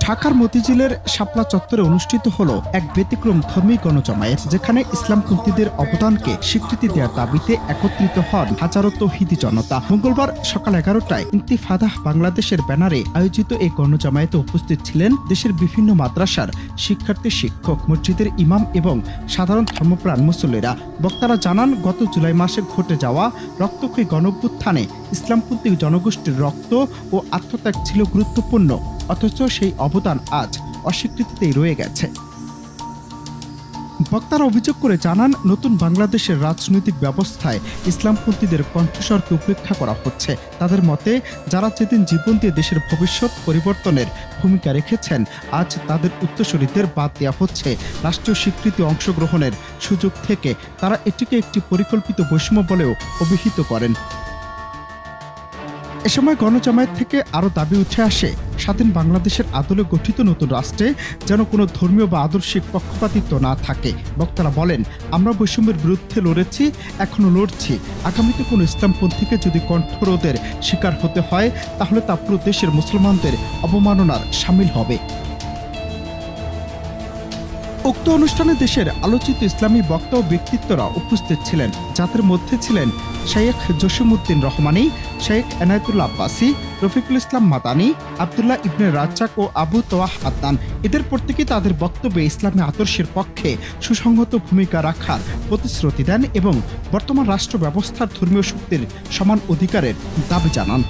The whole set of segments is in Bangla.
ঢাকার মতিঝিলের শাপলা চত্বরে অনুষ্ঠিত হলো এক ব্যতিক্রম ধর্মী গণজমায়েত, যেখানে ইসলামপন্থীদের অবদানকে স্বীকৃতি দেওয়ার দাবিতে একত্রিত হন হাজারো তৌহিদি জনতা। মঙ্গলবার সকাল 11টায় ইন্তিফাদাহ বাংলাদেশের ব্যানারে আয়োজিত এই গণজমায়েতে উপস্থিত ছিলেন দেশের বিভিন্ন মাদ্রাসার শিক্ষার্থী, শিক্ষক, মসজিদের ইমাম এবং সাধারণ ধর্মপ্রাণ মুসল্লিরা। বক্তারা জানান, গত জুলাই মাসে ঘটে যাওয়া রক্তক্ষয়ী গণঅভ্যুত্থানে ইসলামপন্থী জনগোষ্ঠীর রক্ত ও আত্মত্যাগ ছিল গুরুত্বপূর্ণ, অথচ সেই অবদান আজ অস্বীকৃতিতেই রয়ে গেছে। বক্তারা অভিযোগ করে জানান, নতুন বাংলাদেশের রাজনৈতিক ব্যবস্থায় ইসলামপন্থীদের কণ্ঠস্বরকে উপেক্ষা করা হচ্ছে। তাদের মতে, যারা যেদিন জীবন দিয়ে দেশের ভবিষ্যৎ পরিবর্তনের ভূমিকা রেখেছেন, আজ তাদের উত্তরসূরিদের বাদ দেওয়া হচ্ছে রাষ্ট্রীয় স্বীকৃতি অংশগ্রহণের সুযোগ থেকে। তারা এটিকে একটি পরিকল্পিত বৈষম্য বলেও অভিহিত করেন। এ সময় গণজমায়েত থেকে আরও দাবি উঠে আসে, স্বাধীন বাংলাদেশের আদলে গঠিত নতুন রাষ্ট্রে যেন কোনো ধর্মীয় বা আদর্শিক পক্ষপাতিত্ব না থাকে। বক্তারা বলেন, আমরা বৈষম্যের বিরুদ্ধে লড়েছি, এখনো লড়ছি। আগামীতে কোনো ইসলামপন্থীকে যদি কণ্ঠরোধের শিকার হতে হয়, তাহলে তা পুরো দেশের মুসলমানদের অবমাননার শামিল হবে। উক্ত অনুষ্ঠানে দেশের আলোচিত ইসলামী বক্তা ও ব্যক্তিত্বরা উপস্থিত ছিলেন, যাদের মধ্যে ছিলেন শেখ জসিমউদ্দিন রহমানী, শেখ এনায়েতুল্লাহ আব্বাসী, রফিকুল ইসলাম মাদানী, আবদুল্লাহ ইবনে রাজ্জাক ও আবু তোয়াহ আদনান। এদের প্রত্যেকেই তাদের বক্তব্যে ইসলামী আদর্শের পক্ষে সুসংহত ভূমিকা রাখার প্রতিশ্রুতি দেন এবং বর্তমান রাষ্ট্র ব্যবস্থার ধর্মীয় শক্তির সমান অধিকারের দাবি জানান।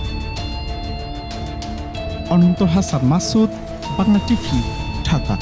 অনন্ত হাসান মাসুদ, বাংলা টিভি, ঢাকা।